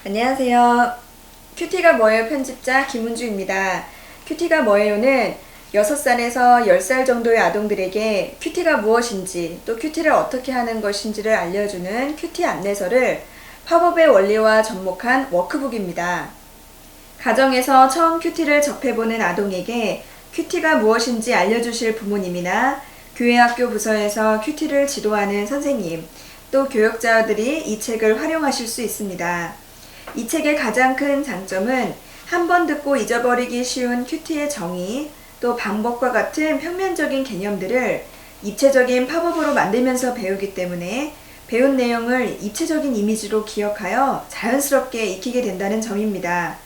안녕하세요. 큐티가 뭐예요 편집자 김은주입니다. 큐티가 뭐예요는 6살에서 10살 정도의 아동들에게 큐티가 무엇인지 또 큐티를 어떻게 하는 것인지를 알려주는 큐티 안내서를 팝업의 원리와 접목한 워크북입니다. 가정에서 처음 큐티를 접해보는 아동에게 큐티가 무엇인지 알려주실 부모님이나 교회학교 부서에서 큐티를 지도하는 선생님, 또 교역자들이 이 책을 활용하실 수 있습니다. 이 책의 가장 큰 장점은 한 번 듣고 잊어버리기 쉬운 큐티의 정의, 또 방법과 같은 평면적인 개념들을 입체적인 팝업으로 만들면서 배우기 때문에 배운 내용을 입체적인 이미지로 기억하여 자연스럽게 익히게 된다는 점입니다.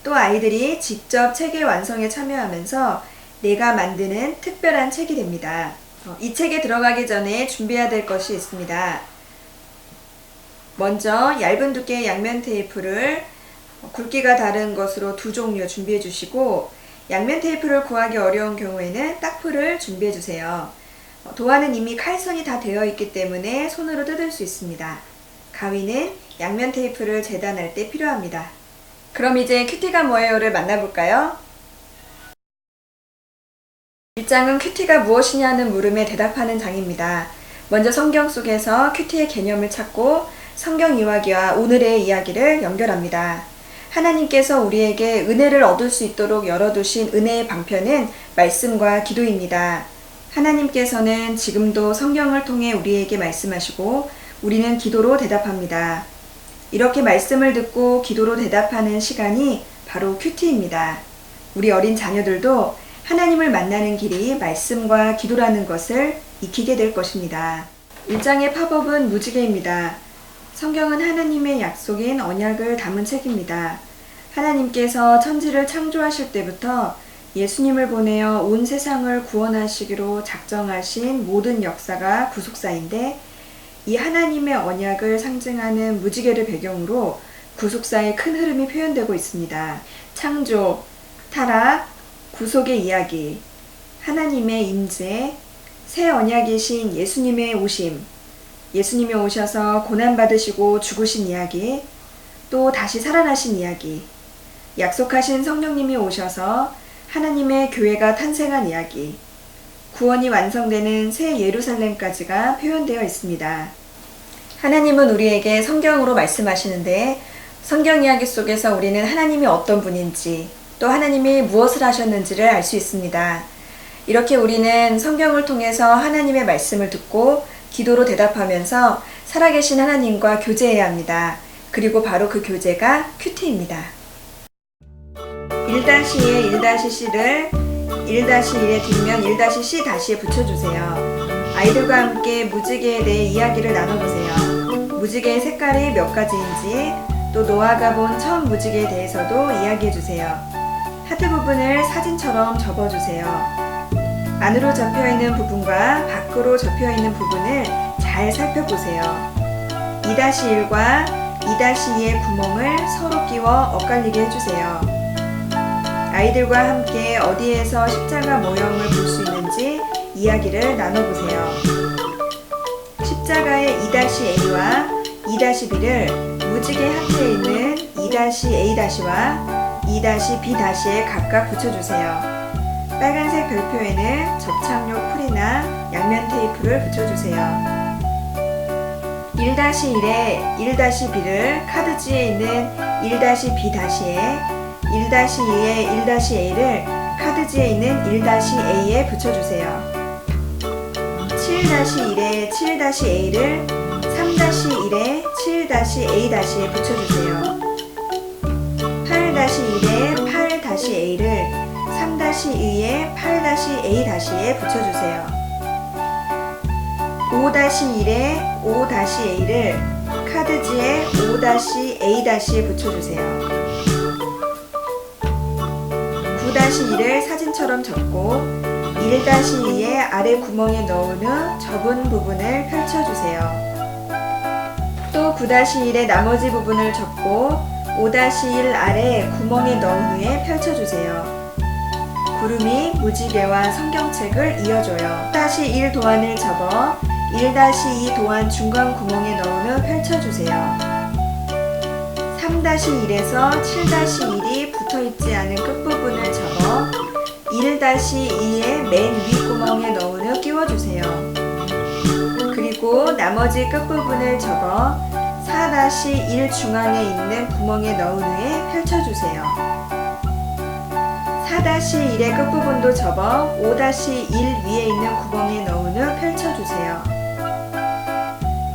또 아이들이 직접 책의 완성에 참여하면서 내가 만드는 특별한 책이 됩니다. 이 책에 들어가기 전에 준비해야 될 것이 있습니다. 먼저 얇은 두께의 양면 테이프를 굵기가 다른 것으로 2종류 준비해 주시고, 양면 테이프를 구하기 어려운 경우에는 딱풀을 준비해 주세요. 도안은 이미 칼선이 다 되어 있기 때문에 손으로 뜯을 수 있습니다. 가위는 양면 테이프를 재단할 때 필요합니다. 그럼 이제 큐티가 뭐예요를 만나볼까요? 1장은 큐티가 무엇이냐는 물음에 대답하는 장입니다. 먼저 성경 속에서 큐티의 개념을 찾고 성경 이야기와 오늘의 이야기를 연결합니다. 하나님께서 우리에게 은혜를 얻을 수 있도록 열어두신 은혜의 방편은 말씀과 기도입니다. 하나님께서는 지금도 성경을 통해 우리에게 말씀하시고 우리는 기도로 대답합니다. 이렇게 말씀을 듣고 기도로 대답하는 시간이 바로 큐티입니다. 우리 어린 자녀들도 하나님을 만나는 길이 말씀과 기도라는 것을 익히게 될 것입니다. 1장의 팝업은 무지개입니다. 성경은 하나님의 약속인 언약을 담은 책입니다. 하나님께서 천지를 창조하실 때부터 예수님을 보내어 온 세상을 구원하시기로 작정하신 모든 역사가 구속사인데, 이 하나님의 언약을 상징하는 무지개를 배경으로 구속사의 큰 흐름이 표현되고 있습니다. 창조, 타락, 구속의 이야기, 하나님의 임재, 새 언약이신 예수님의 오심, 예수님이 오셔서 고난받으시고 죽으신 이야기, 또 다시 살아나신 이야기, 약속하신 성령님이 오셔서 하나님의 교회가 탄생한 이야기, 구원이 완성되는 새 예루살렘까지가 표현되어 있습니다. 하나님은 우리에게 성경으로 말씀하시는데, 성경 이야기 속에서 우리는 하나님이 어떤 분인지, 또 하나님이 무엇을 하셨는지를 알 수 있습니다. 이렇게 우리는 성경을 통해서 하나님의 말씀을 듣고 기도로 대답하면서 살아계신 하나님과 교제해야 합니다. 그리고 바로 그 교제가 큐티입니다. 1-2에 1-C를 1-1의 뒷면 1-C 다시에 붙여주세요. 아이들과 함께 무지개에 대해 이야기를 나눠보세요. 무지개의 색깔이 몇 가지인지, 또 노아가 본 처음 무지개에 대해서도 이야기해주세요. 하트 부분을 사진처럼 접어주세요. 안으로 접혀있는 부분과 밖으로 접혀있는 부분을 잘 살펴보세요. 2-1과 2-2의 구멍을 서로 끼워 엇갈리게 해주세요. 아이들과 함께 어디에서 십자가 모형을 볼 수 있는지 이야기를 나눠보세요. 십자가의 2-A와 2-B를 무지개 하트에 있는 2-A-와 2-B-에 각각 붙여주세요. 빨간색 별표에는 접착용 풀이나 양면 테이프를 붙여주세요. 1-1에 1-B를 카드지에 있는 1-B-에, 1-2에 1-A를 카드지에 있는 1-A에 붙여주세요. 7-1에 7-A를 3-1에 7-A-에 붙여주세요. 8-1에 8-A를 3-2에 8-A-에 붙여주세요. 5-1에 5-A를 카드지에 5-A-에 붙여주세요. 9-1을 사진처럼 접고 1-2의 아래 구멍에 넣은 후 접은 부분을 펼쳐주세요. 또 9-1의 나머지 부분을 접고 5-1 아래 구멍에 넣은 후에 펼쳐주세요. 구름이 무지개와 성경책을 이어줘요. 1-1 도안을 접어 1-2 도안 중간 구멍에 넣은 후 펼쳐주세요. 3-1에서 7-1이 붙어있지 않은 끝부분을 접어 1-2의 맨 윗구멍에 넣은 후 끼워주세요. 그리고 나머지 끝부분을 접어 4-1 중앙에 있는 구멍에 넣은 후에 펼쳐주세요. 4-1의 끝부분도 접어 5-1 위에 있는 구멍에 넣은 후 펼쳐주세요.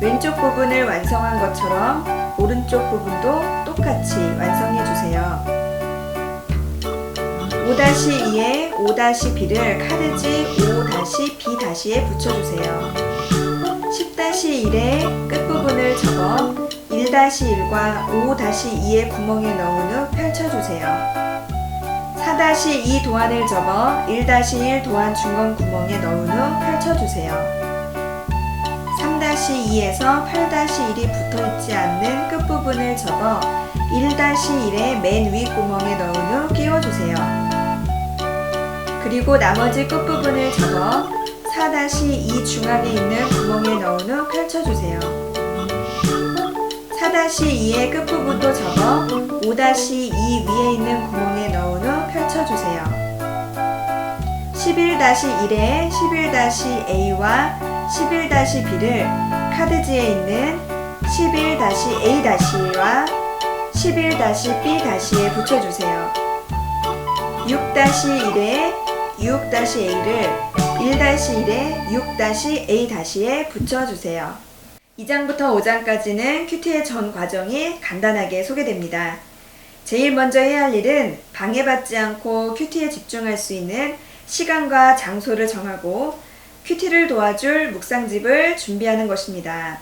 왼쪽 부분을 완성한 것처럼 오른쪽 부분도 똑같이 완성해주세요. 5-2에 5-B를 카드지 5-B-에 붙여주세요. 10-1의 끝부분을 접어 1-1과 5-2의 구멍에 넣은 후 펼쳐주세요. 4-2 도안을 접어 1-1 도안 중간 구멍에 넣은 후 펼쳐주세요. 3-2에서 8-1이 붙어있지 않는 끝부분을 접어 1-1의 맨 윗구멍에 넣은 후 끼워주세요. 그리고 나머지 끝부분을 접어 4-2 중앙에 있는 구멍에 넣은 후 펼쳐주세요. 4-2의 끝부분도 접어 5-2 위에 있는 구멍에 넣은 후 펼쳐주세요. 11-1에 11-A와 11-B를 카드지에 있는 11-A-와 11-B-에 붙여주세요. 6-1에 6-A를 1-1에 6-A-에 붙여주세요. 2장부터 5장까지는 큐티의 전 과정이 간단하게 소개됩니다. 제일 먼저 해야 할 일은 방해받지 않고 큐티에 집중할 수 있는 시간과 장소를 정하고 큐티를 도와줄 묵상집을 준비하는 것입니다.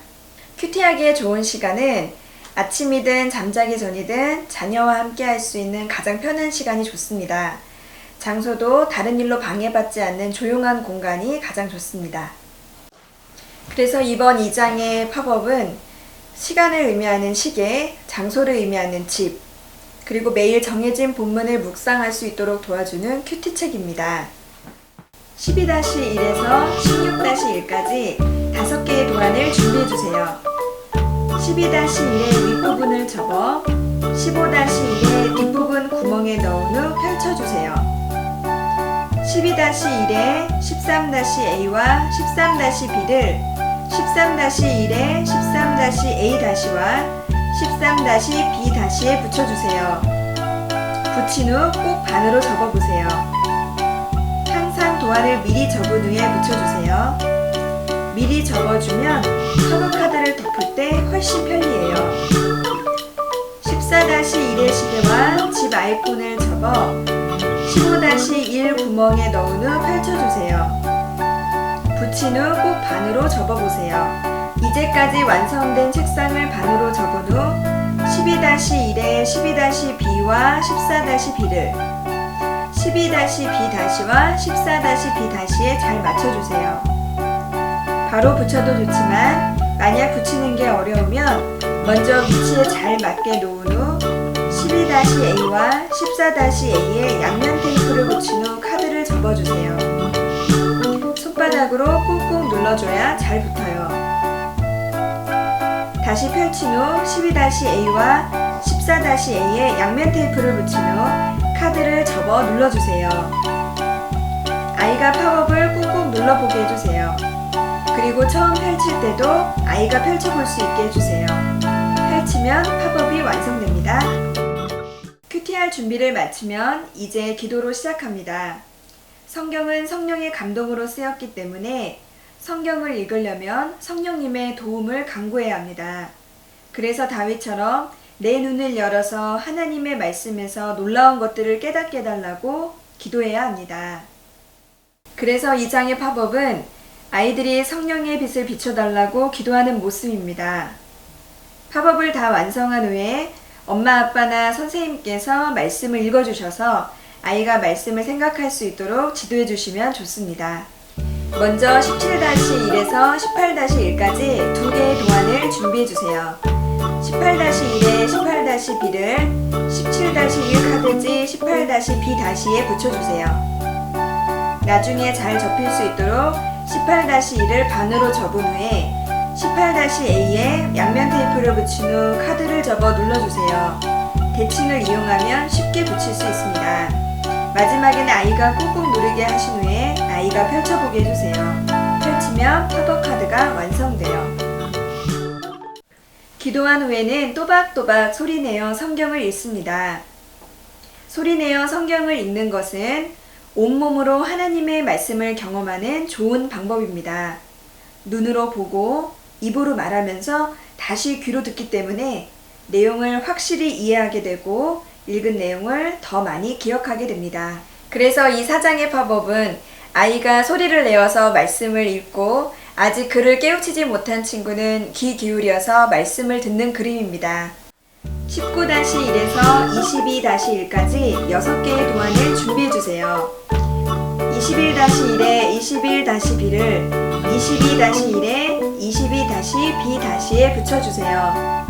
큐티하기에 좋은 시간은 아침이든 잠자기 전이든 자녀와 함께 할 수 있는 가장 편한 시간이 좋습니다. 장소도 다른 일로 방해받지 않는 조용한 공간이 가장 좋습니다. 그래서 이번 2장의 팝업은 시간을 의미하는 시계, 장소를 의미하는 집, 그리고 매일 정해진 본문을 묵상할 수 있도록 도와주는 큐티 책입니다. 12-1에서 16-1까지 5개의 도안을 준비해주세요. 12-1의 윗부분을 접어 15-1의 뒷부분 구멍에 넣은 후 펼쳐주세요. 12-1의 13-A와 13-B를 13-1의 13-A-와 13-B-에 붙여주세요. 붙인 후 꼭 반으로 접어보세요. 항상 도안을 미리 접은 후에 붙여주세요. 미리 접어주면 커브 카드를 덮을 때 훨씬 편리해요. 14-1의 시계와 집 아이폰을 접어 15-1 구멍에 넣은 후 펼쳐주세요. 붙인 후 꼭 반으로 접어보세요. 이제까지 완성된 책상을 반으로 접은 후 12-1의 12-B와 14-B를 12-B-와 14-B-에 잘 맞춰주세요. 바로 붙여도 좋지만 만약 붙이는 게 어려우면 먼저 위치에 잘 맞게 놓은 후 12-A와 14-A에 양면 테이프를 붙인 후 카드를 접어주세요. 손바닥으로 꾹꾹 눌러줘야 잘 붙어요. 다시 펼친 후 12-A와 14-A에 양면 테이프를 붙인 후 카드를 접어 눌러주세요. 아이가 팝업을 꾹꾹 눌러보게 해주세요. 그리고 처음 펼칠 때도 아이가 펼쳐볼 수 있게 해주세요. 펼치면 팝업이 완성됩니다. 큐티할 준비를 마치면 이제 기도로 시작합니다. 성경은 성령의 감동으로 쓰였기 때문에 성경을 읽으려면 성령님의 도움을 간구해야 합니다. 그래서 다윗처럼 내 눈을 열어서 하나님의 말씀에서 놀라운 것들을 깨닫게 해달라고 기도해야 합니다. 그래서 2장의 팝업은 아이들이 성령의 빛을 비춰달라고 기도하는 모습입니다. 팝업을 다 완성한 후에 엄마 아빠나 선생님께서 말씀을 읽어주셔서 아이가 말씀을 생각할 수 있도록 지도해 주시면 좋습니다. 먼저 17-1에서 18-1까지 2개의 도안을 준비해 주세요. 18-1에 18-B를 17-1 카드지 18-B-에 붙여주세요. 나중에 잘 접힐 수 있도록 18-1을 반으로 접은 후에 18-A에 양면 테이프를 붙인 후 카드를 접어 눌러주세요. 대칭을 이용하면 쉽게 붙일 수 있습니다. 마지막에는 아이가 꾹꾹 누르게 하신 후에 아이가 펼쳐보게 해주세요. 펼치면 팝업 카드가 완성돼요. 기도한 후에는 또박또박 소리내어 성경을 읽습니다. 소리내어 성경을 읽는 것은 온몸으로 하나님의 말씀을 경험하는 좋은 방법입니다. 눈으로 보고 입으로 말하면서 다시 귀로 듣기 때문에 내용을 확실히 이해하게 되고 읽은 내용을 더 많이 기억하게 됩니다. 그래서 이 4장의 팝업은 아이가 소리를 내어서 말씀을 읽고 아직 글을 깨우치지 못한 친구는 귀 기울여서 말씀을 듣는 그림입니다. 19-1에서 22-1까지 6개의 도안을 준비해주세요. 21-1에 21-B를 22-1에 22-B-에 붙여주세요.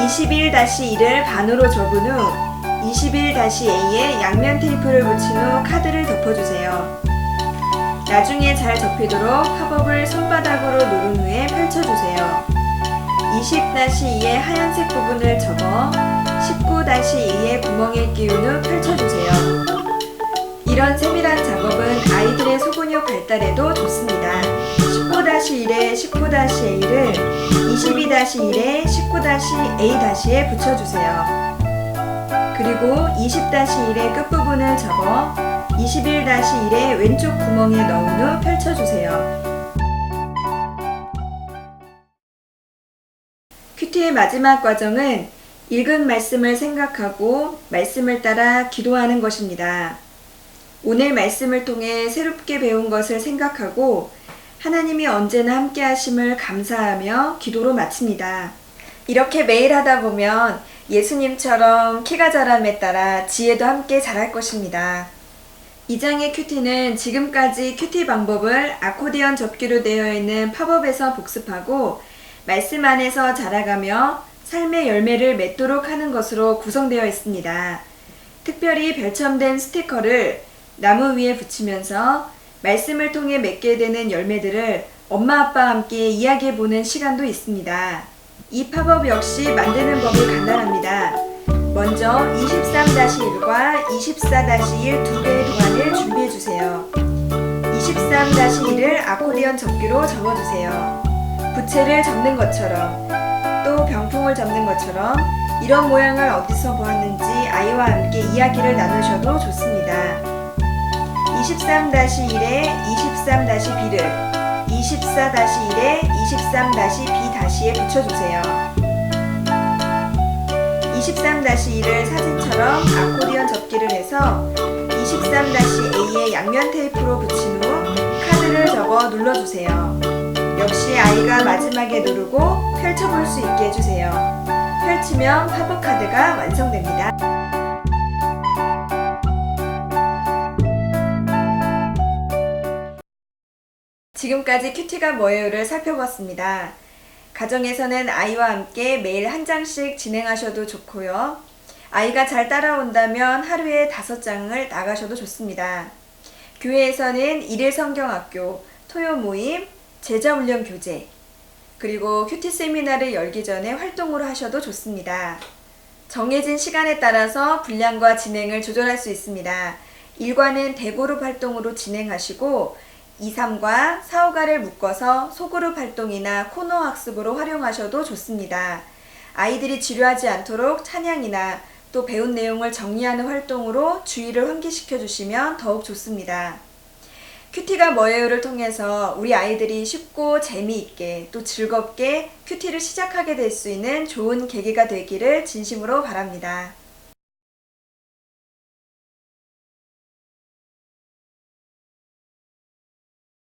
21-1을 반으로 접은 후 21-A에 양면 테이프를 붙인 후 카드를 덮어주세요. 나중에 잘 접히도록 팝업을 손바닥으로 누른 후에 펼쳐주세요. 20-2의 하얀색 부분을 접어 19-2의 구멍에 끼운 후 펼쳐주세요. 이런 세밀한 작업은 아이들의 소근육 발달에도 좋습니다. 19-1에 19-A를 22-1에 19-A-에 붙여주세요. 그리고 20-1의 끝부분을 접어 21-1의 왼쪽 구멍에 넣은 후 펼쳐주세요. 큐티의 마지막 과정은 읽은 말씀을 생각하고 말씀을 따라 기도하는 것입니다. 오늘 말씀을 통해 새롭게 배운 것을 생각하고 하나님이 언제나 함께 하심을 감사하며 기도로 마칩니다. 이렇게 매일 하다 보면 예수님처럼 키가 자람에 따라 지혜도 함께 자랄 것입니다. 2장의 큐티는 지금까지 큐티 방법을 아코디언 접기로 되어 있는 팝업에서 복습하고 말씀 안에서 자라가며 삶의 열매를 맺도록 하는 것으로 구성되어 있습니다. 특별히 별첨된 스티커를 나무 위에 붙이면서 말씀을 통해 맺게 되는 열매들을 엄마 아빠와 함께 이야기해보는 시간도 있습니다. 이 팝업 역시 만드는 법이 간단합니다. 먼저 23-1과 24-1 두 개의 도안을 준비해주세요. 23-1을 아코디언 접기로 접어주세요. 부채를 접는 것처럼 또 병풍을 접는 것처럼 이런 모양을 어디서 보았는지 아이와 함께 이야기를 나누셔도 좋습니다. 23-1에 23-B를 24-1에 23-B-에 붙여주세요. 23-1을 사진처럼 아코디언 접기를 해서 23-A의 양면 테이프로 붙인 후 카드를 접어 눌러주세요. 역시 아이가 마지막에 누르고 펼쳐볼 수 있게 해주세요. 펼치면 팝업 카드가 완성됩니다. 지금까지 큐티가 뭐예요를 살펴봤습니다. 가정에서는 아이와 함께 매일 한 장씩 진행하셔도 좋고요. 아이가 잘 따라온다면 하루에 5장을 나가셔도 좋습니다. 교회에서는 일일 성경학교, 토요 모임, 제자훈련 교재, 그리고 큐티 세미나를 열기 전에 활동으로 하셔도 좋습니다. 정해진 시간에 따라서 분량과 진행을 조절할 수 있습니다. 일과는 대그룹 활동으로 진행하시고 2, 3과 4, 5가를 묶어서 소그룹 활동이나 코너 학습으로 활용하셔도 좋습니다. 아이들이 지루하지 않도록 찬양이나 또 배운 내용을 정리하는 활동으로 주의를 환기시켜 주시면 더욱 좋습니다. 큐티가 뭐예요를 통해서 우리 아이들이 쉽고 재미있게 또 즐겁게 큐티를 시작하게 될 수 있는 좋은 계기가 되기를 진심으로 바랍니다.